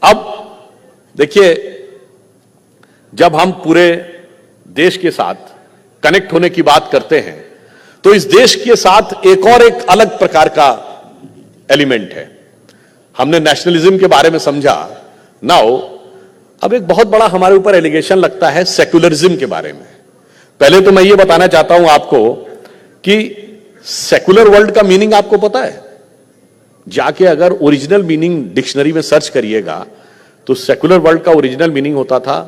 अब देखिए, जब हम पूरे देश के साथ कनेक्ट होने की बात करते हैं तो इस देश के साथ एक अलग प्रकार का एलिमेंट है। हमने नेशनलिज्म के बारे में समझा। नाउ अब एक बहुत बड़ा हमारे ऊपर एलिगेशन लगता है सेक्युलरिज्म के बारे में। पहले तो मैं ये बताना चाहता हूं आपको कि सेक्युलर वर्ल्ड का मीनिंग आपको पता है? जाके अगर ओरिजिनल मीनिंग डिक्शनरी में सर्च करिएगा तो सेक्युलर वर्ल्ड का ओरिजिनल मीनिंग होता था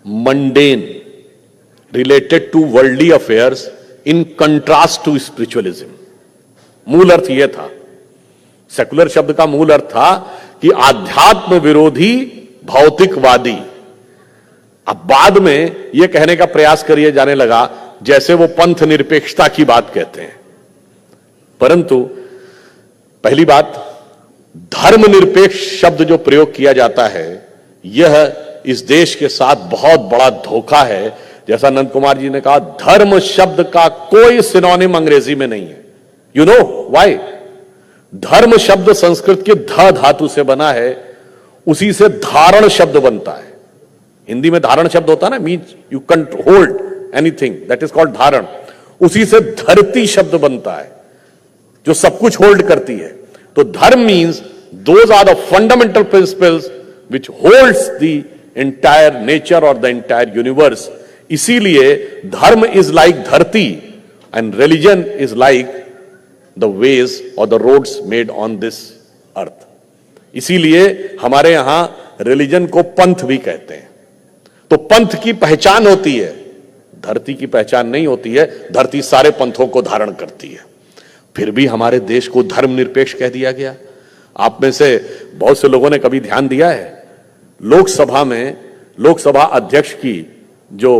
mundane, related to worldly affairs in contrast to spiritualism. मूल अर्थ यह था, सेक्युलर शब्द का मूल अर्थ था कि आध्यात्म विरोधी भौतिकवादी। अब बाद में यह कहने का प्रयास करिए जाने लगा जैसे वो पंथ निरपेक्षता की बात कहते हैं, परंतु पहली बात, धर्मनिरपेक्ष शब्द जो प्रयोग किया जाता है यह इस देश के साथ बहुत बड़ा धोखा है। जैसा नंद कुमार जी ने कहा, धर्म शब्द का कोई सिनोनिम अंग्रेजी में नहीं है। You know why? धर्म शब्द संस्कृत के ध धातु से बना है, उसी से धारण शब्द बनता है। हिंदी में धारण शब्द होता है ना, means you can hold anything, that is called धारण। उसी से धरती शब्द बनता है जो सब कुछ होल्ड करती है। तो dharma means those are the fundamental principles which holds the entire nature और द एंटायर यूनिवर्स। इसीलिए dharma is like dharti and religion is like the ways और the roads made on this earth. इसीलिए हमारे यहां रिलीजन को पंथ भी कहते हैं। तो पंथ की पहचान होती है, धरती की पहचान नहीं होती है। धरती सारे पंथों को धारण करती है। फिर भी हमारे देश को धर्मनिरपेक्ष कह दिया गया। आप में से बहुत से लोगों ने कभी ध्यान दिया है, लोकसभा में लोकसभा अध्यक्ष की जो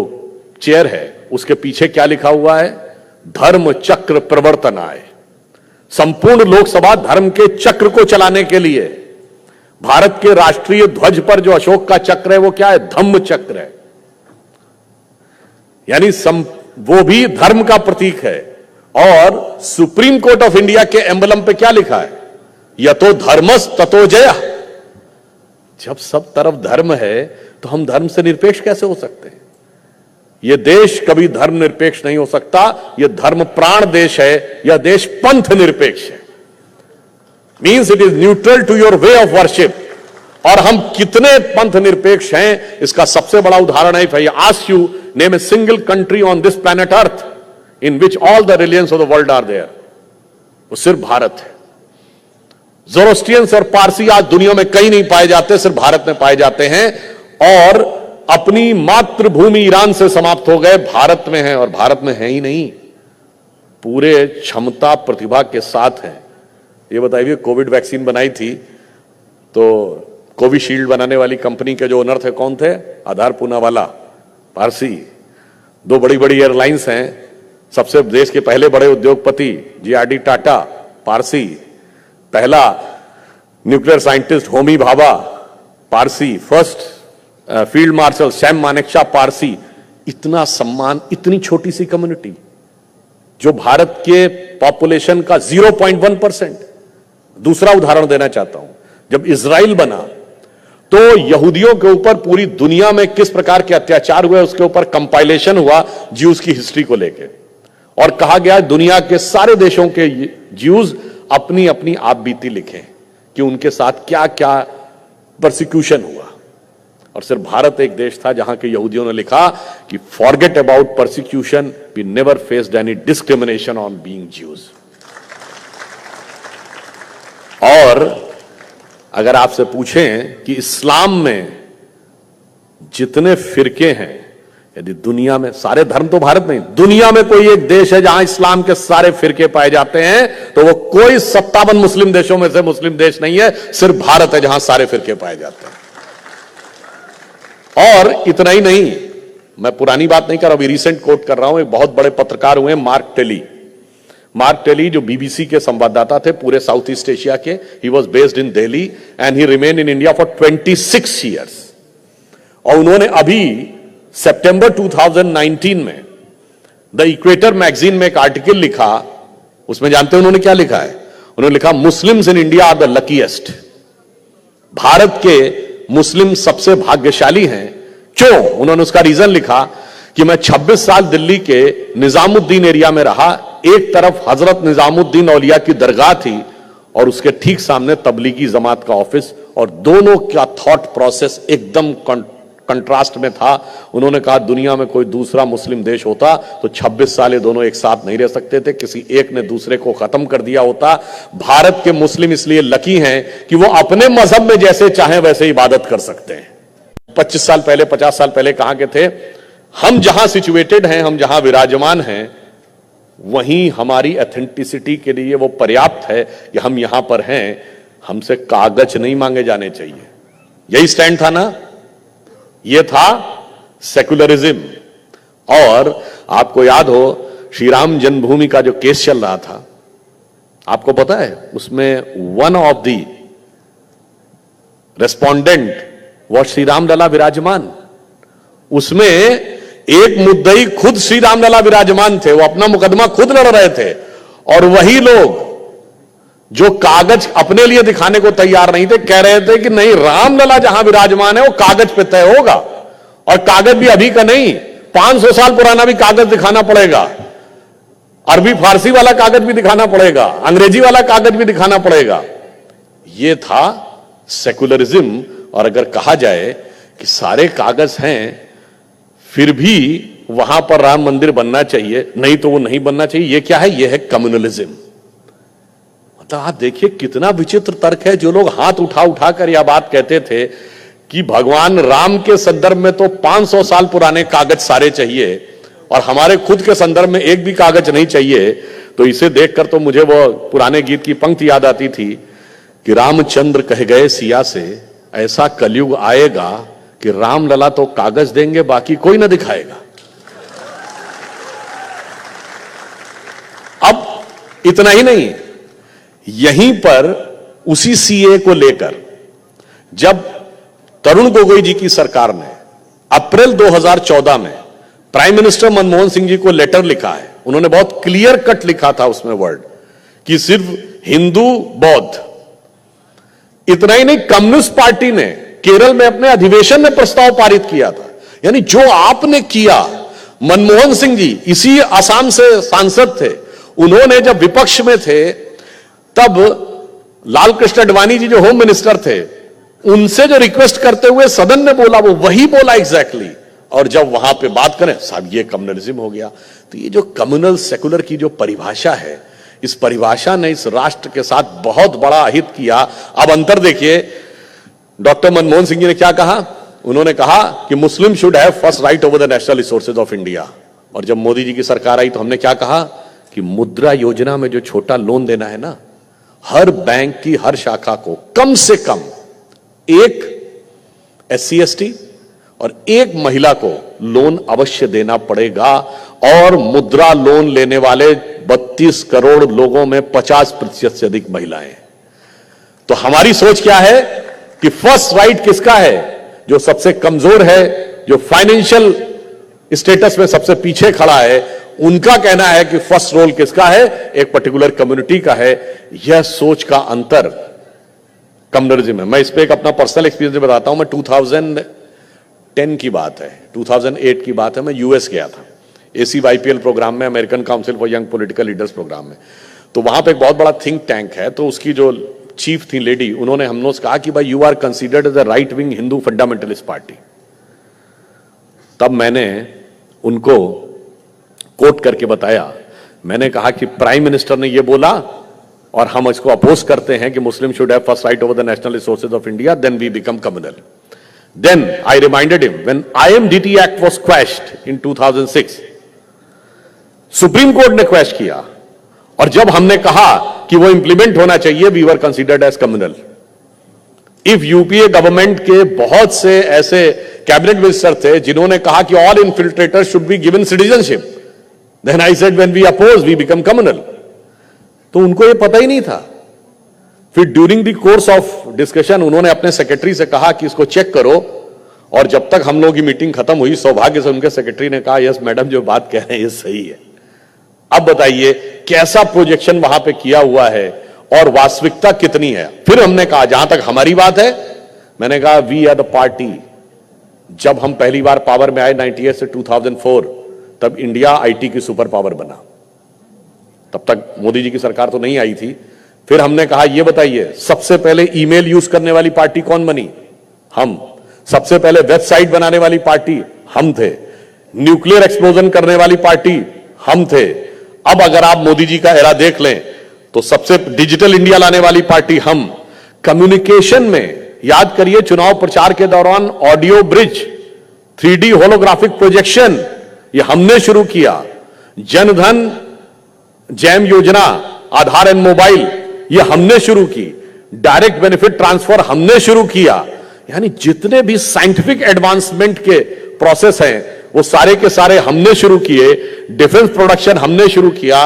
चेयर है उसके पीछे क्या लिखा हुआ है? धर्म चक्र प्रवर्तनाय। संपूर्ण लोकसभा धर्म के चक्र को चलाने के लिए। भारत के राष्ट्रीय ध्वज पर जो अशोक का चक्र है वो क्या है? धम्म चक्र है, यानी वो भी धर्म का प्रतीक है। और सुप्रीम कोर्ट ऑफ इंडिया के एम्बलम पे क्या लिखा है? यतो धर्मस ततो जयः। जब सब तरफ धर्म है तो हम धर्म से निरपेक्ष कैसे हो सकते हैं? यह देश कभी धर्म निरपेक्ष नहीं हो सकता। यह धर्म प्राण देश है, यह देश पंथ निरपेक्ष है। Means it is neutral to your way of worship. और हम कितने पंथ निरपेक्ष हैं इसका सबसे बड़ा उदाहरण है, if I ask you name a single country on this planet earth in which all the religions of the world are there, वो सिर्फ भारत है। ज़ोरोस्ट्रियंस और पारसी आज दुनिया में कहीं नहीं पाए जाते, सिर्फ भारत में पाए जाते हैं। और अपनी मातृभूमि ईरान से समाप्त हो गए, भारत में है। और भारत में है ही नहीं, पूरे क्षमता प्रतिभा के साथ है। ये बताइए, कोविड वैक्सीन बनाई थी तो कोविशील्ड बनाने वाली कंपनी के जो ओनर थे कौन थे? आधार पूनावाला, पारसी। दो बड़ी बड़ी एयरलाइंस हैं, सबसे देश के पहले बड़े उद्योगपति जीआरडी टाटा, पारसी। पहला nuclear scientist Homi Bhabha, Parsi. First field marshal Sam Manekshaw, Parsi. इतना सम्मान, इतनी छोटी सी कम्युनिटी जो भारत के पॉपुलेशन का 0.1%। दूसरा उदाहरण देना चाहता हूं, जब इजराइल बना तो यहूदियों के ऊपर पूरी दुनिया में किस प्रकार के अत्याचार हुए उसके ऊपर कंपाइलेशन हुआ ज्यूज की हिस्ट्री को लेकर। और कहा गया दुनिया के सारे देशों के ज्यूज अपनी अपनी आप बीती लिखें कि उनके साथ क्या क्या परसिक्यूशन हुआ। और सिर्फ भारत एक देश था जहां के यहूदियों ने लिखा कि forget about persecution, we never faced any discrimination on being Jews. और अगर आपसे पूछें कि इस्लाम में जितने फिरके हैं, यदि दुनिया में, सारे धर्म तो भारत में, दुनिया में कोई एक देश है जहां इस्लाम के सारे फिरके पाए जाते हैं तो वो कोई 57 मुस्लिम देशों में से मुस्लिम देश नहीं है, सिर्फ भारत है जहां सारे फिरके पाए जाते हैं। और इतना ही नहीं, मैं पुरानी बात नहीं कर रहा, अभी रिसेंट कोट कर रहा हूं। एक बहुत बड़े पत्रकार हुए मार्क टेली। मार्क टेली जो बीबीसी के संवाददाता थे पूरे साउथ ईस्ट एशिया के, he was based in Delhi and he remain in India for 26 years. और उन्होंने अभी सितंबर 2019 में द इक्वेटर मैगजीन में एक आर्टिकल लिखा। उसमें जानते हैं उन्होंने क्या लिखा है? उन्होंने लिखा, Muslims in India are the luckiest. Bharat के मुस्लिम सबसे भाग्यशाली हैं। क्यों? उन्होंने उसका रीजन लिखा कि मैं 26 साल दिल्ली के निजामुद्दीन एरिया में रहा। एक तरफ हजरत निजामुद्दीन औलिया की दरगाह थी और उसके ठीक सामने तबलीगी जमात का ऑफिस, और दोनों का थॉट प्रोसेस एकदम कंट्रास्ट में था। उन्होंने कहा दुनिया में कोई दूसरा मुस्लिम देश होता तो 26 साल ये दोनों एक साथ नहीं रह सकते थे, किसी एक ने दूसरे को खत्म कर दिया होता। भारत के मुस्लिम इसलिए लकी हैं कि वो अपने मजहब में जैसे चाहें वैसे इबादत कर सकते हैं। 25 साल पहले 50 साल पहले कहां के थे हम? जहां सिचुएटेड हैं, हम जहां विराजमान हैं, वहीं हमारी एथेंटिसिटी के लिए वो पर्याप्त है कि हम यहां पर हैं। हमसे कागज नहीं मांगे जाने चाहिए। यही स्टैंड था ना, ये था सेकुलरिज्म। और आपको याद हो श्री राम जन्मभूमि का जो केस चल रहा था, आपको पता है उसमें one of the respondent was Shri Ram Lalla Virajman. उसमें एक मुद्दई खुद श्री राम लला विराजमान थे, वो अपना मुकदमा खुद लड़ रहे थे, और वही लोग जो कागज अपने लिए दिखाने को तैयार नहीं थे, कह रहे थे कि नहीं, रामलला जहां विराजमान है वो कागज पे तय होगा, और कागज भी अभी का नहीं, 500 साल पुराना भी कागज दिखाना पड़ेगा, अरबी फारसी वाला कागज भी दिखाना पड़ेगा, अंग्रेजी वाला कागज भी दिखाना पड़ेगा। ये था सेकुलरिज्म। और अगर कहा जाए कि सारे कागज हैं फिर भी वहां पर राम मंदिर बनना चाहिए, नहीं तो वो नहीं बनना चाहिए, ये क्या है? ये है कम्युनलिज्म। तो आप देखिए कितना विचित्र तर्क है। जो लोग हाथ उठा उठा कर यह बात कहते थे कि भगवान राम के संदर्भ में तो 500 साल पुराने कागज सारे चाहिए और हमारे खुद के संदर्भ में एक भी कागज नहीं चाहिए, तो इसे देखकर तो मुझे वो पुराने गीत की पंक्ति याद आती थी कि रामचंद्र कह गए सिया से, ऐसा कलयुग आएगा कि रामलला तो कागज देंगे, बाकी कोई ना दिखाएगा। अब इतना ही नहीं, यहीं पर उसी सीए को लेकर जब तरुण गोगोई जी की सरकार ने अप्रैल 2014 में प्राइम मिनिस्टर मनमोहन सिंह जी को लेटर लिखा है, उन्होंने बहुत क्लियर कट लिखा था उसमें वर्ड कि सिर्फ हिंदू बौद्ध। इतना ही नहीं, कम्युनिस्ट पार्टी ने केरल में अपने अधिवेशन में प्रस्ताव पारित किया था। यानी जो आपने किया, मनमोहन सिंह जी इसी असम से सांसद थे, उन्होंने जब विपक्ष में थे तब लाल कृष्ण आडवाणी जी जो होम मिनिस्टर थे, उनसे जो रिक्वेस्ट करते हुए सदन ने बोला वो वही बोला एग्जैक्टली। और जब वहां पे बात करें साहब, ये कम्युनलिज्म हो गया। तो ये जो कम्युनल सेकुलर की जो परिभाषा है, इस परिभाषा ने इस राष्ट्र के साथ बहुत बड़ा अहित किया। अब अंतर देखिए, डॉक्टर मनमोहन सिंह जी ने क्या कहा? उन्होंने कहा कि Muslim should have first right over the national resources of India. और जब मोदी जी की सरकार आई तो हमने क्या कहा कि मुद्रा योजना में जो छोटा लोन देना है ना, हर बैंक की हर शाखा को कम से कम एक SC ST और एक महिला को लोन अवश्य देना पड़ेगा। और मुद्रा लोन लेने वाले 32 करोड़ लोगों में 50% से अधिक महिलाएं। तो हमारी सोच क्या है कि फर्स्ट राइट किसका है? जो सबसे कमजोर है, जो फाइनेंशियल स्टेटस में सबसे पीछे खड़ा है, उनका कहना है कि फर्स्ट रोल किसका है? एक पर्टिकुलर कम्युनिटी का है। यह सोच का अंतर कम्युनलिज्म है। मैं इस पे एक अपना पर्सनल एक्सपीरियंस बताता हूं। मैं 2010 की बात है, 2008 की बात है, मैं यूएस गया था ACYPL प्रोग्राम में, American Council for Young Political Leaders programme में। तो वहां पे एक बहुत बड़ा थिंक टैंक है, तो उसकी जो चीफ थी लेडी, उन्होंने हम लोग कहा कि भाई you are considered as a right wing Hindu fundamentalist party. तब मैंने उनको कोट करके बताया, मैंने कहा कि प्राइम मिनिस्टर ने यह बोला और हम इसको अपोज करते हैं कि Muslim should have first right over the national resources of India, then we become communal. Then I reminded him when IMDT Act was quashed in 2006, supreme court ने क्वैश किया, और जब हमने कहा कि वो इंप्लीमेंट होना चाहिए, we were considered as communal. If UPA government के बहुत से ऐसे कैबिनेट मिनिस्टर थे जिन्होंने कहा कि all infiltrators should be given citizenship, then I said when we oppose we become communal. तो उनको ये पता ही नहीं था। फिर during the course of discussion उन्होंने अपने सेक्रेटरी से कहा कि इसको चेक करो, और जब तक हम लोगों की मीटिंग खत्म हुई, सौभाग्य से उनके सेक्रेटरी ने कहा यस मैडम, जो बात कह रहे हैं ये सही है। अब बताइए कैसा प्रोजेक्शन वहां पे किया हुआ है और वास्तविकता कितनी है। फिर हमने कहा जहां तक हमारी बात है, मैंने कहा वी आर द पार्टी। जब हम पहली बार पावर में आए 98 से 2004, तब इंडिया आईटी की सुपर पावर बना। तब तक मोदी जी की सरकार तो नहीं आई थी। फिर हमने कहा यह बताइए सबसे पहले ईमेल यूज करने वाली पार्टी कौन बनी? हम। सबसे पहले वेबसाइट बनाने वाली पार्टी हम थे। न्यूक्लियर एक्सप्लोजन करने वाली पार्टी हम थे। अब अगर आप मोदी जी का एरा देख लें तो सबसे डिजिटल इंडिया लाने वाली पार्टी हम। कम्युनिकेशन में याद करिए, चुनाव प्रचार के दौरान audio bridge, 3D holographic projection ये हमने शुरू किया। जनधन जैम योजना, आधार एंड मोबाइल ये हमने शुरू की। डायरेक्ट बेनिफिट ट्रांसफर हमने शुरू किया। यानी जितने भी साइंटिफिक एडवांसमेंट के प्रोसेस हैं वो सारे के सारे हमने शुरू किए। डिफेंस प्रोडक्शन हमने शुरू किया।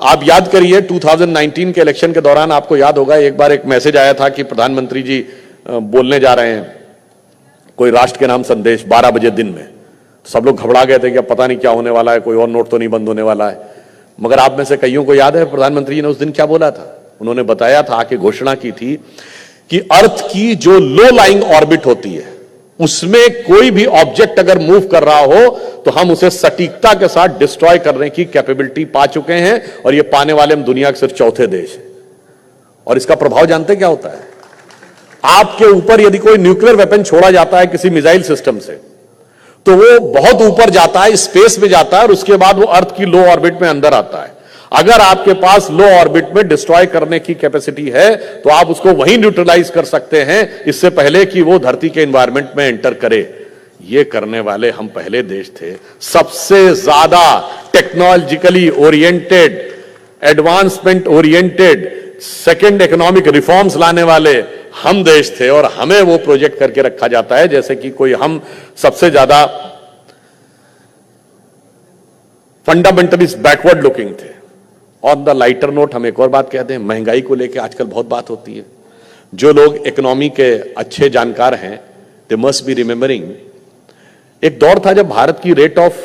आप याद करिए 2019 के इलेक्शन के दौरान आपको याद होगा एक बार एक मैसेज आया था कि प्रधानमंत्री जी बोलने जा रहे हैं कोई राष्ट्र के नाम संदेश 12 बजे दिन में। सब लोग घबरा गए थे कि अब पता नहीं क्या होने वाला है, कोई और नोट तो नहीं बंद होने वाला है। मगर आप में से कईयों को याद है प्रधानमंत्री जी ने उस दिन क्या बोला था? उन्होंने बताया था कि घोषणा की थी कि अर्थ की जो लो लाइंग ऑर्बिट होती है उसमें कोई भी ऑब्जेक्ट अगर मूव कर रहा हो तो हम उसे सटीकता के साथ डिस्ट्रॉय करने की कैपेबिलिटी पा चुके हैं, और ये पाने वाले हम दुनिया के सिर्फ चौथे देश हैं। और इसका प्रभाव जानते क्या होता है? आपके ऊपर यदि कोई न्यूक्लियर वेपन छोड़ा जाता है किसी मिसाइल सिस्टम से, तो वो बहुत ऊपर जाता है, स्पेस में जाता है, और उसके बाद वो अर्थ की लो ऑर्बिट में अंदर आता है। अगर आपके पास लो ऑर्बिट में डिस्ट्रॉय करने की कैपेसिटी है तो आप उसको वहीं न्यूट्रलाइज कर सकते हैं इससे पहले कि वो धरती के एनवायरनमेंट में एंटर करे। ये करने वाले हम पहले देश थे। सबसे ज्यादा technologically oriented, advancement oriented, second economic reforms लाने वाले हम देश थे, और हमें वो प्रोजेक्ट करके रखा जाता है जैसे कि कोई हम सबसे ज्यादा फंडामेंटलिस्ट बैकवर्ड लुकिंग थे। ऑन द लाइटर नोट हम एक और बात कहते हैं, महंगाई को लेकर आजकल बहुत बात होती है। जो लोग इकोनॉमी के अच्छे जानकार हैं दे मस्ट बी रिमेंबरिंग, एक दौर था जब भारत की रेट ऑफ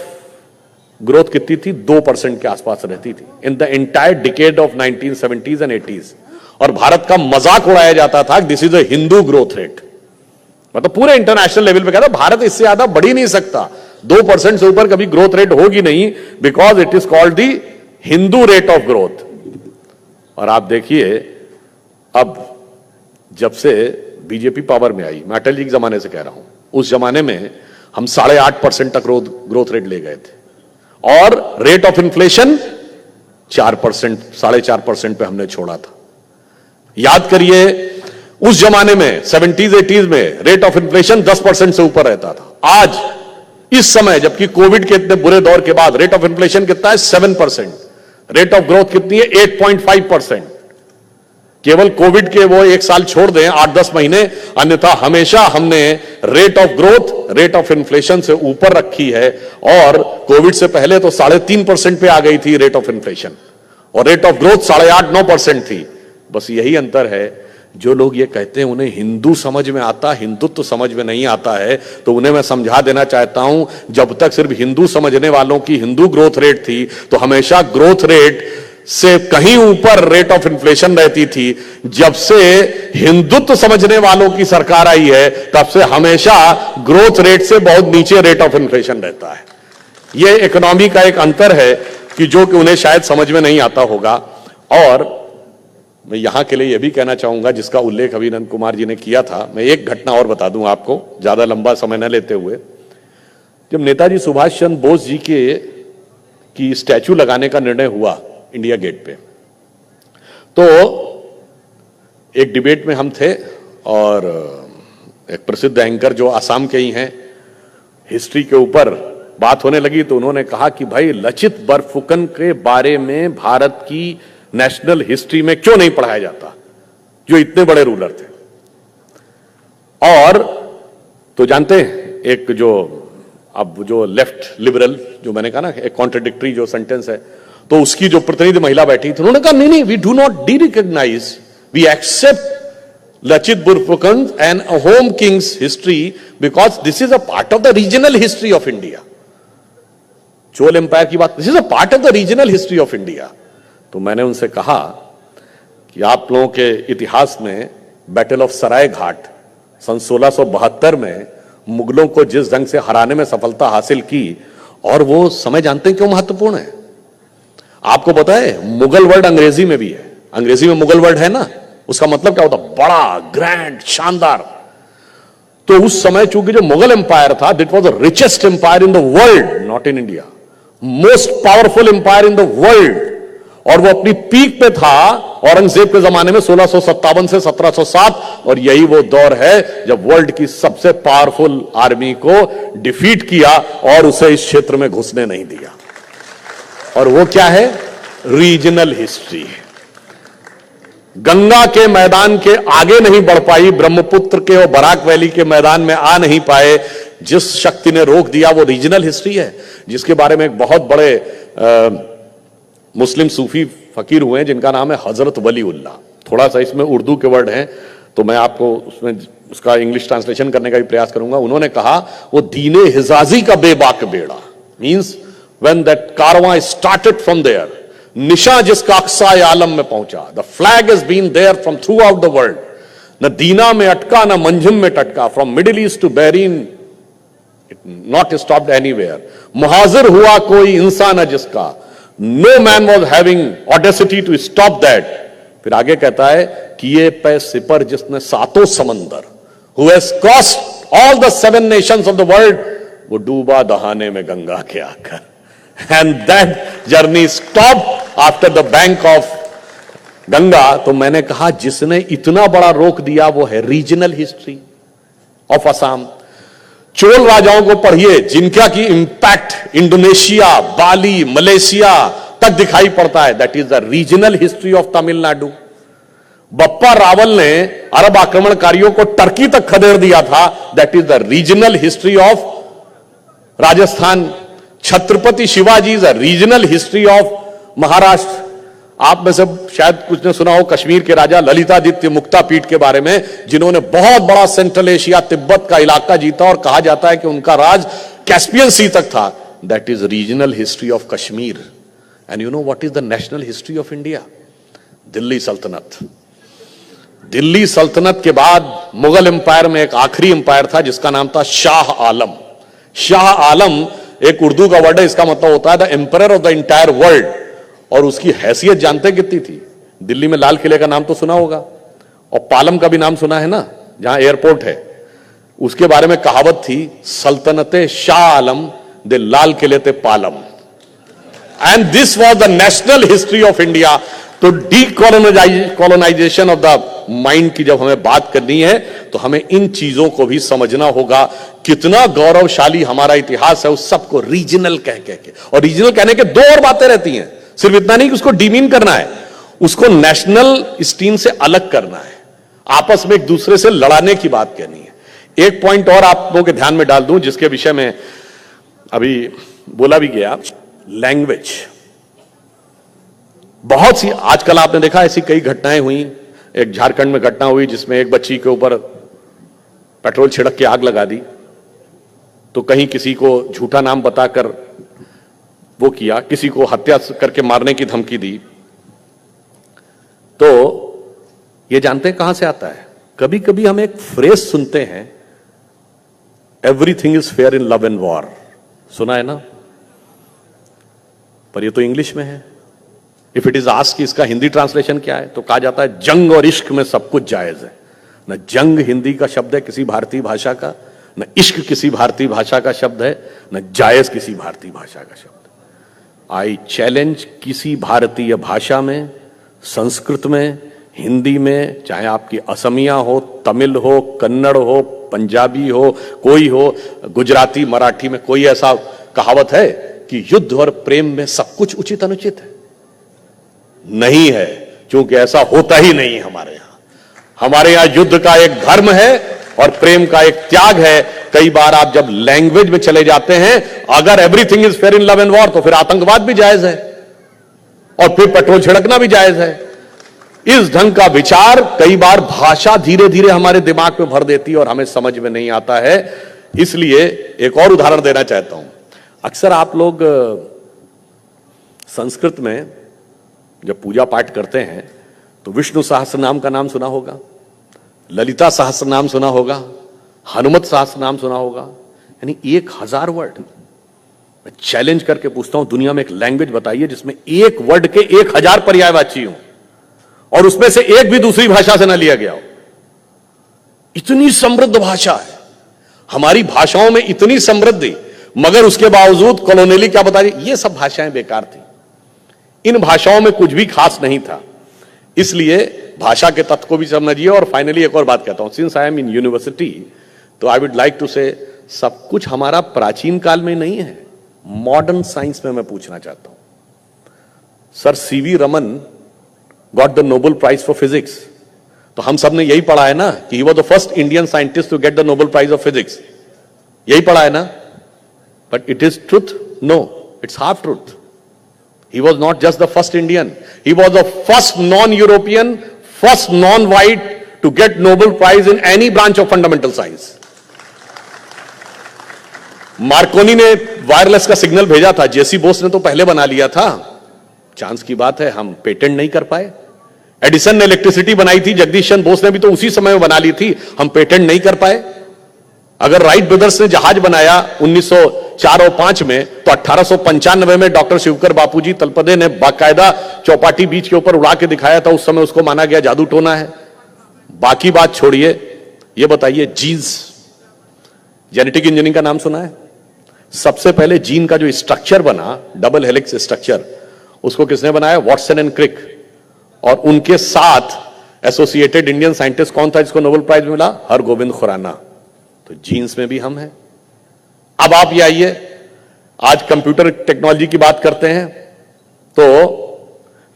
ग्रोथ कितनी थी? 2% के आसपास रहती थी in the entire decade of 1970s and 80s। और भारत का मजाक उड़ाया जाता था this is a Hindu growth rate. मतलब पूरे इंटरनेशनल लेवल पे कहता भारत इससे ज्यादा बढ़ ही नहीं सकता, 2% से ऊपर कभी ग्रोथ रेट होगी नहीं, because it is called the Hindu rate of growth. और आप देखिए अब जब से बीजेपी पावर में आई, मैं अटल जी के जमाने से कह रहा हूं, उस जमाने में हम 8.5% तक ग्रोथ रेट ले गए थे, और रेट ऑफ इन्फ्लेशन 4%, 4.5% पे हमने छोड़ा था। याद करिए उस जमाने में 70s 80s में रेट ऑफ इन्फ्लेशन 10% से ऊपर रहता था। आज इस समय जबकि कोविड के इतने बुरे दौर के बाद रेट ऑफ इन्फ्लेशन कितना है? 7%। रेट ऑफ ग्रोथ कितनी है? 8.5%। केवल कोविड के वो एक साल छोड़ दें, 8-10 महीने, अन्यथा हमेशा हमने rate of growth rate of inflation से ऊपर रखी है। और कोविड से पहले तो 3.5% पे आ गई थी रेट ऑफ इन्फ्लेशन, और रेट ऑफ ग्रोथ 8.5-9% थी। बस यही अंतर है। जो लोग ये कहते हैं उन्हें हिंदू समझ में आता, हिंदुत्व समझ में नहीं आता है, तो उन्हें मैं समझा देना चाहता हूं, जब तक सिर्फ हिंदू समझने वालों की हिंदू ग्रोथ रेट थी तो हमेशा ग्रोथ रेट से कहीं ऊपर रेट ऑफ इन्फ्लेशन रहती थी। जब से हिंदुत्व समझने वालों की सरकार आई है तब से हमेशा ग्रोथ रेट से बहुत नीचे रेट ऑफ इन्फ्लेशन रहता है। यह इकोनॉमी का एक अंतर है कि जो कि उन्हें शायद समझ में नहीं आता होगा। और मैं यहां के लिए यह भी कहना चाहूंगा, जिसका उल्लेख अभी नंद कुमार जी ने किया था, मैं एक घटना और बता दूं आपको, ज्यादा लंबा समय न लेते हुए। जब नेताजी सुभाष चंद्र बोस जी की स्टैचू लगाने का निर्णय हुआ इंडिया गेट पे, तो एक डिबेट में हम थे, और एक प्रसिद्ध एंकर जो आसाम के ही हैं, हिस्ट्री के ऊपर बात होने लगी, तो उन्होंने कहा कि भाई लचित बरफुकन के बारे में भारत की नेशनल हिस्ट्री में क्यों नहीं पढ़ाया जाता, जो इतने बड़े रूलर थे। और तो जानते हैं एक जो लेफ्ट लिबरल, जो मैंने कहा ना एक कॉन्ट्रडिक्टरी जो सेंटेंस है, तो उसकी जो प्रतिनिधि महिला बैठी थी, उन्होंने कहा नहीं, we do not derecognise, we accept Lachit Borphukan and Ahom kings history because this is a part of the regional history of India. Chola empire की बात, this is a part of the regional history of India. तो मैंने उनसे कहा कि आप लोगों के इतिहास में बैटल ऑफ सराय घाट सन 1672 में मुगलों को जिस ढंग से हराने में सफलता हासिल की, और वो समय जानते हैं क्यों महत्वपूर्ण है? आपको पता है मुगल वर्ड अंग्रेजी में भी है, अंग्रेजी में मुगल वर्ड है ना, उसका मतलब क्या होता? बड़ा, ग्रैंड, शानदार। तो उस समय चूंकि जो मुगल एम्पायर था, that was the richest empire in the world, not in India, most powerful empire in the world, और वो अपनी पीक पे था औरंगजेब के जमाने में 1657 से 1707, और यही वो दौर है जब वर्ल्ड की सबसे पावरफुल आर्मी को डिफीट किया और उसे इस क्षेत्र में घुसने नहीं दिया। और वो क्या है? Regional history. गंगा के मैदान के आगे नहीं बढ़ पाई, ब्रह्मपुत्र के और बराक वैली के मैदान में आ नहीं पाए, जिस शक्ति ने रोक दिया वो रीजनल हिस्ट्री है, जिसके बारे में एक बहुत बड़े मुस्लिम सूफी फकीर हुए हैं जिनका नाम है हजरत वलीउल्लाह। थोड़ा सा इसमें उर्दू के वर्ड हैं तो मैं आपको उसमें उसका इंग्लिश ट्रांसलेशन करने का भी प्रयास करूंगा। उन्होंने कहा वो दीने हिजाजी का बेबाक बेड़ा, means when that karwan started from there, निशा जिसका अक्साए आलम में पहुंचा, the flag has been there from throughout the world, न दीना में अटका न मंजिम में टटका, from middle east to Bahrain not stopped anywhere, मुहाजिर हुआ कोई इंसान है जिसका, no man was having audacity to stop that. फिर आगे कहता है किए पे सिपर जिसने सातों समंदर, who has crossed all the 7 Nations of the world, वो डूबा दहाने में गंगा के आकर, and that journey stop after the bank of Ganga. तो मैंने कहा जिसने इतना बड़ा रोक दिया वो है regional history of Assam. Chola राजाओं को पढ़िए जिनका की इंपैक्ट इंडोनेशिया, बाली, मलेशिया तक दिखाई पड़ता है, that is the regional history of Tamil Nadu. Bappa Rawal ने अरब आक्रमणकारियों को टर्की तक खदेड़ दिया था, that is the regional history of Rajasthan. Chhatrapati Shivaji is a regional history of Maharashtra. आप में से शायद कुछ ने सुना हो कश्मीर के राजा ललितादित्य मुक्तापीठ के बारे में, जिन्होंने बहुत बड़ा सेंट्रल एशिया, तिब्बत का इलाका जीता, और कहा जाता है कि उनका राज कैस्पियन सी तक था। That is regional history of Kashmir. And you know what is the national history of India? Delhi सल्तनत। दिल्ली सल्तनत के बाद मुगल एम्पायर में एक आखिरी एम्पायर था जिसका नाम था शाह आलम। शाह आलम एक उर्दू का वर्ड है, इसका मतलब होता है the emperor of the entire world. और उसकी हैसियत जानते कितनी थी? दिल्ली में लाल किले का नाम तो सुना होगा, और पालम का भी नाम सुना है ना, जहां एयरपोर्ट है। उसके बारे में कहावत थी, सल्तनते शाह आलम दे लाल किले ते Palam. And this was the national history of India. तो डीकोलोनाइजेशन ऑफ द माइंड की जब हमें बात करनी है तो हमें इन चीजों को भी समझना होगा। कितना गौरवशाली हमारा इतिहास है, उस सबको रीजनल कह के, और रीजनल कहने के 2 और बातें रहती हैं, सिर्फ इतना नहीं कि उसको डीमीन करना है, उसको नेशनल स्टीम से अलग करना है, आपस में एक दूसरे से लड़ाने की बात कहनी है। एक पॉइंट और आप लोगों के ध्यान में डाल दूं जिसके विषय में अभी बोला भी गया, लैंग्वेज। बहुत सी आजकल आपने देखा ऐसी कई घटनाएं हुई। एक झारखंड में घटना हुई जिसमें एक बच्ची के ऊपर पेट्रोल छिड़क के आग लगा दी, तो कहीं किसी को झूठा नाम बताकर वो किया, किसी को हत्या करके मारने की धमकी दी। तो ये जानते हैं कहां से आता है? कभी कभी हम एक फ्रेज सुनते हैं, everything is fair in love and war, सुना है ना? पर ये तो इंग्लिश में है। इफ इट इज आस्क्ड कि इसका हिंदी ट्रांसलेशन क्या है, तो कहा जाता है जंग और इश्क में सब कुछ जायज है। न जंग हिंदी का शब्द है किसी भारतीय भाषा का, न इश्क किसी भारतीय भाषा का शब्द है, न जायज किसी भारतीय भाषा का शब्द। आई चैलेंज किसी भारतीय भाषा में, संस्कृत में, हिंदी में, चाहे आपकी असमिया हो, तमिल हो, कन्नड़ हो, पंजाबी हो, कोई हो, गुजराती, मराठी में कोई ऐसा कहावत है कि युद्ध और प्रेम में सब कुछ उचित अनुचित है? नहीं है, क्योंकि ऐसा होता ही नहीं हमारे यहां। हमारे यहां युद्ध का एक धर्म है और प्रेम का एक त्याग है। कई बार आप जब लैंग्वेज में चले जाते हैं, अगर everything is fair in love and war, तो फिर आतंकवाद भी जायज है और फिर पेट्रोल छिड़कना भी जायज है। इस ढंग का विचार कई बार भाषा धीरे धीरे हमारे दिमाग में भर देती है और हमें समझ में नहीं आता है। इसलिए एक और उदाहरण देना चाहता हूं। अक्सर आप लोग संस्कृत में जब पूजा पाठ करते हैं तो विष्णु सहस्त्र नाम का नाम सुना होगा। ललिता सहस्त्र नाम सुना होगा, हनुमत सहस्त्र नाम सुना होगा, यानी 1000 वर्ड। मैं चैलेंज करके पूछता हूं, दुनिया में एक लैंग्वेज बताइए जिसमें एक वर्ड के 1000 पर्यायवाची हो और उसमें से एक भी दूसरी भाषा से ना लिया गया हो। इतनी समृद्ध भाषा है हमारी, भाषाओं में इतनी समृद्धि, मगर उसके बावजूद कॉलोनियली क्या बता रही, ये सब भाषाएं बेकार थी, इन भाषाओं में कुछ भी खास नहीं था। इसलिए भाषा के तत्व को भी समझिए। और फाइनली एक और बात कहता हूं, since I am in university, तो आई वुड लाइक टू से सब कुछ हमारा प्राचीन काल में नहीं है, मॉडर्न साइंस में मैं पूछना चाहता हूं। Sir C V Raman got the Nobel prize for physics, तो हम सब ने यही पढ़ा है ना कि he was the first Indian scientist to get the Nobel prize of physics, यही पढ़ा है ना। But it is truth? No, it's half truth. He was not just the first Indian, he was the first non-European, first non-white to get Nobel Prize in any branch of fundamental science. Markovnikov ने wireless का signal भेजा था, जेसी बोस ने तो पहले बना लिया था। चांस की बात है हम पेटेंट नहीं कर पाए। एडिसन ने इलेक्ट्रिसिटी बनाई थी, जगदीश चंद्र बोस ने भी तो उसी समय में बना ली थी, हम पेटेंट नहीं कर पाए। अगर राइट ब्रदर्स ने जहाज बनाया 1904 और 5 में, तो 1895 में डॉक्टर शिवकर बापूजी तलपदे ने बाकायदा चौपाटी बीच के ऊपर उड़ा के दिखाया था, उस समय उसको माना गया जादू टोना है। बाकी बात छोड़िए, ये बताइए जीन्स, जेनेटिक इंजीनियरिंग का नाम सुना है? सबसे पहले जीन का जो स्ट्रक्चर बना, डबल हेलिक्स स्ट्रक्चर, उसको किसने बनाया? Watson and Crick. और उनके साथ एसोसिएटेड इंडियन साइंटिस्ट कौन था जिसको नोबेल प्राइज मिला? हरगोविंद खुराना। तो जीन्स में भी हम हैं। अब आप ये आइए, आज कंप्यूटर टेक्नोलॉजी की बात करते हैं, तो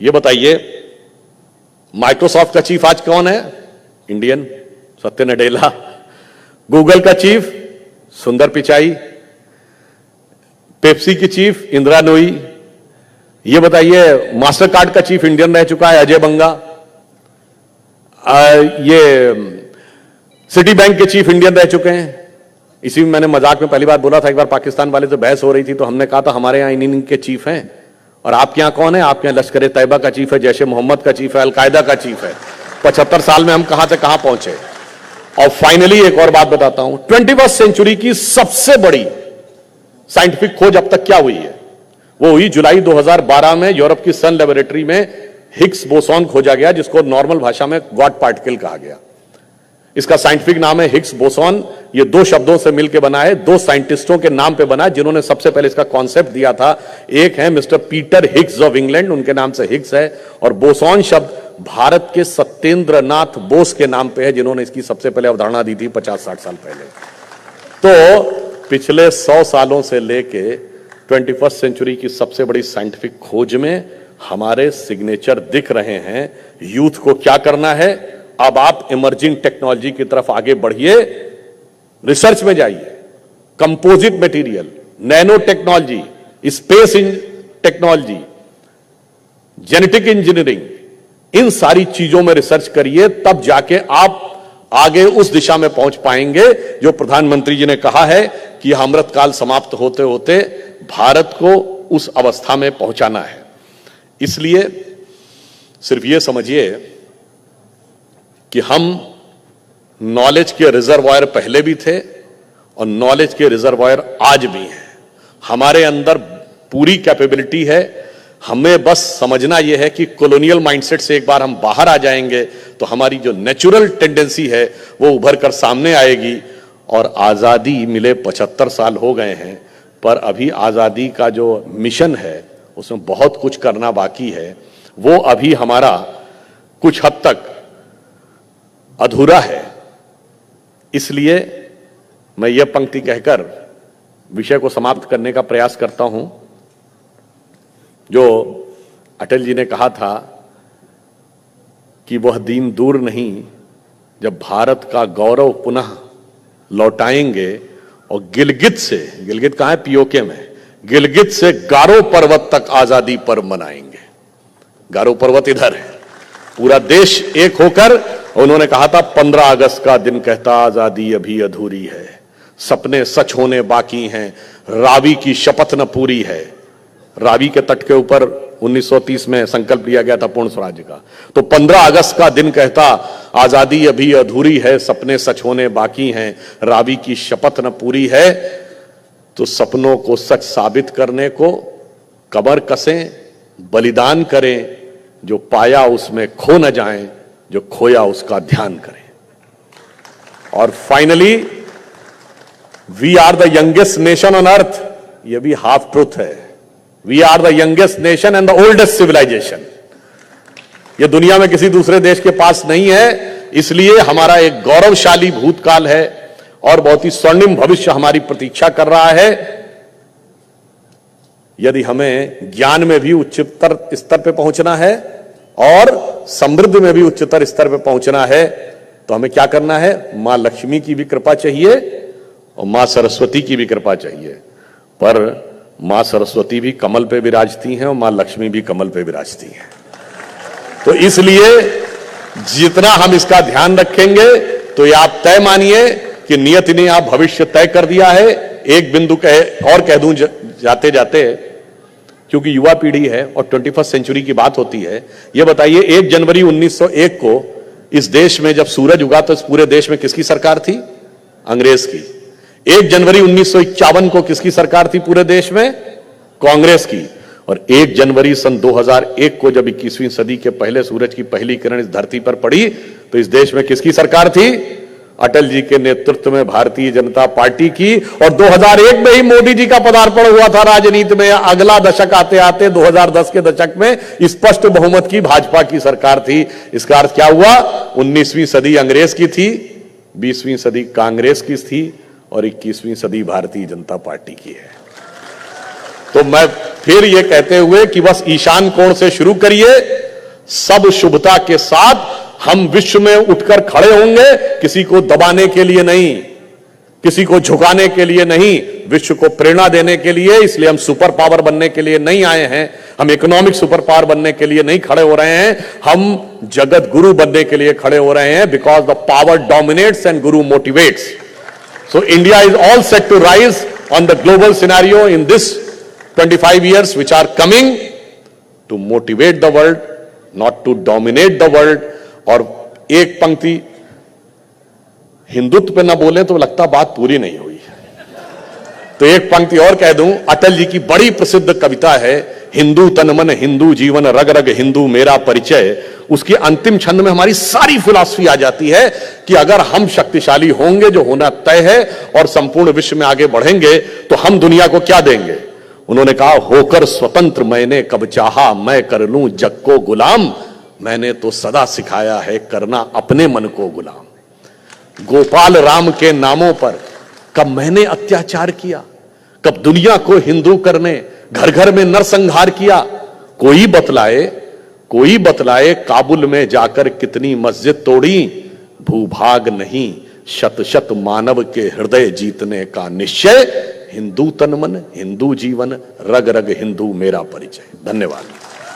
ये बताइए माइक्रोसॉफ्ट का चीफ आज कौन है? इंडियन, सत्य नडेला। गूगल का चीफ सुंदर पिचाई। पेप्सी की चीफ इंदिरा नोई। ये बताइए मास्टर कार्ड का चीफ इंडियन रह चुका है अजय बंगा। ये सिटी बैंक के चीफ इंडियन रह चुके हैं। इसी में मैंने मजाक में पहली बार बोला था, एक बार पाकिस्तान वाले से बहस हो रही थी, तो हमने कहा था हमारे यहां इन के चीफ हैं, और आपके यहां कौन है? आपके यहां लश्कर तैयबा का चीफ है, जैश ए मोहम्मद का चीफ है, अलकायदा का चीफ है। 75 साल में हम कहां से कहां पहुंचे। और फाइनली एक और बात बताता हूं, 21वीं सेंचुरी की सबसे बड़ी साइंटिफिक खोज अब तक क्या हुई है? वो हुई जुलाई 2012 में यूरोप की सन लेबोरेटरी में हिग्स बोसॉन खोजा गया, जिसको नॉर्मल भाषा में गॉड पार्टिकल कहा गया। इसका साइंटिफिक नाम है हिग्स बोसॉन। ये दो शब्दों से मिलकर बना है, दो साइंटिस्टों के नाम पे बना, जिन्होंने सबसे पहले इसका कॉन्सेप्ट दिया था। एक है mister Peter Higgs of England, उनके नाम से हिग्स है, और बोसॉन शब्द भारत के सत्येंद्र नाथ बोस के नाम पे है, जिन्होंने इसकी सबसे पहले अवधारणा दी थी 50-60 साल पहले। तो पिछले 100 सालों से लेके 21वीं सेंचुरी की सबसे बड़ी साइंटिफिक खोज में हमारे सिग्नेचर दिख रहे हैं। यूथ को क्या करना है? अब आप इमर्जिंग टेक्नोलॉजी की तरफ आगे बढ़िए, रिसर्च में जाइए, composite material, nano technology, space technology, genetic engineering, इन सारी चीजों में रिसर्च करिए, तब जाके आप आगे उस दिशा में पहुंच पाएंगे जो प्रधानमंत्री जी ने कहा है कि अमृतकाल समाप्त होते होते भारत को उस अवस्था में पहुंचाना है। इसलिए सिर्फ ये समझिए कि हम नॉलेज के रिजर्वायर पहले भी थे और नॉलेज के रिजर्वायर आज भी हैं। हमारे अंदर पूरी कैपेबिलिटी है, हमें बस समझना यह है कि कॉलोनियल माइंडसेट से एक बार हम बाहर आ जाएंगे तो हमारी जो नेचुरल टेंडेंसी है वो उभर कर सामने आएगी। और आज़ादी मिले 75 साल हो गए हैं, पर अभी आज़ादी का जो मिशन है उसमें बहुत कुछ करना बाकी है, वो अभी हमारा कुछ हद तक अधूरा है। इसलिए मैं ये पंक्ति कहकर विषय को समाप्त करने का प्रयास करता हूं, जो अटल जी ने कहा था कि वह दिन दूर नहीं जब भारत का गौरव पुनः लौटाएंगे और गिलगित से, गिलगित कहां है? पीओके में, गिलगित से गारो पर्वत तक आजादी पर्व मनाएंगे। गारो पर्वत इधर है, पूरा देश एक होकर। उन्होंने कहा था 15 अगस्त का दिन कहता आजादी अभी अधूरी है, सपने सच होने बाकी हैं, रावी की शपथ न पूरी है। रावी के तट के ऊपर 1930 में संकल्प लिया गया था पूर्ण स्वराज्य का, तो 15 अगस्त का दिन कहता आजादी अभी अधूरी है, सपने सच होने बाकी हैं, रावी की शपथ न पूरी है, तो सपनों को सच साबित करने को कमर कसें, बलिदान करें, जो पाया उसमें खो न जाएं, जो खोया उसका ध्यान करें। और finally, we are the youngest nation on earth, ये भी हाफ ट्रूथ है। We are the youngest nation and the oldest civilisation. ये दुनिया में किसी दूसरे देश के पास नहीं है, इसलिए हमारा एक गौरवशाली भूतकाल है और बहुत ही स्वर्णिम भविष्य हमारी प्रतीक्षा कर रहा है। यदि हमें ज्ञान में भी उच्चतर स्तर पे पहुंचना है और समृद्धि में भी उच्चतर स्तर पे पहुंचना है, तो हमें क्या करना है? मां लक्ष्मी की भी कृपा चाहिए और मां सरस्वती की भी कृपा चाहिए। पर मां सरस्वती भी कमल पे विराजती हैं और मां लक्ष्मी भी कमल पे विराजती हैं। तो इसलिए जितना हम इसका ध्यान रखेंगे, तो ये आप तय मानिए कि नियति ने आप भविष्य तय कर दिया है। एक बिंदु और कह दूं जाते जाते, क्योंकि युवा पीढ़ी है और 21st सेंचुरी की बात होती है, यह बताइए 1 जनवरी 1901 को इस देश में जब सूरज उगा तो इस पूरे देश में किसकी सरकार थी? अंग्रेज की। 1 जनवरी 1951 को किसकी सरकार थी पूरे देश में? कांग्रेस की। और 1 जनवरी सन 2001 को जब 21वीं सदी के पहले सूरज की पहली किरण इस धरती पर पड़ी तो इस देश में किसकी सरकार थी? अटल जी के नेतृत्व में भारतीय जनता पार्टी की। और 2001 में ही मोदी जी का पदार्पण हुआ था राजनीति में। अगला दशक आते आते 2010 के दशक में स्पष्ट बहुमत की भाजपा की सरकार थी। इसका अर्थ क्या हुआ? 19वीं सदी अंग्रेज की थी, 20वीं सदी कांग्रेस की थी और 21वीं सदी भारतीय जनता पार्टी की है। तो मैं फिर यह कहते हुए कि बस ईशान कोण से शुरू करिए, सब शुभता के साथ हम विश्व में उठकर खड़े होंगे, किसी को दबाने के लिए नहीं, किसी को झुकाने के लिए नहीं, विश्व को प्रेरणा देने के लिए। इसलिए हम सुपर पावर बनने के लिए नहीं आए हैं, हम इकोनॉमिक सुपर पावर बनने के लिए नहीं खड़े हो रहे हैं, हम जगत गुरु बनने के लिए खड़े हो रहे हैं। Because the power dominates and Guru motivates. So India is all set to rise on the global scenario in this 25 years which are coming to motivate the world, not to dominate the world. और एक पंक्ति हिंदुत्व पे ना बोले तो लगता बात पूरी नहीं हुई, तो एक पंक्ति और कह दूं। अटल जी की बड़ी प्रसिद्ध कविता है, हिंदू तन मन हिंदू जीवन रग रग हिंदू मेरा परिचय। उसकी अंतिम छंद में हमारी सारी फिलॉसफी आ जाती है कि अगर हम शक्तिशाली होंगे, जो होना तय है, और संपूर्ण विश्व में आगे बढ़ेंगे, तो हम दुनिया को क्या देंगे? उन्होंने कहा, होकर स्वतंत्र मैंने कब चाहा, मैं कर लूं जग को गुलाम, मैंने तो सदा सिखाया है करना अपने मन को गुलाम। गोपाल राम के नामों पर कब मैंने अत्याचार किया? कब दुनिया को हिंदू करने घर घर में नरसंहार किया? कोई बतलाए काबुल में जाकर कितनी मस्जिद तोड़ी? भूभाग नहीं शत शत मानव के हृदय जीतने का निश्चय, हिंदू तन मन हिंदू जीवन रग रग हिंदू मेरा परिचय। धन्यवाद।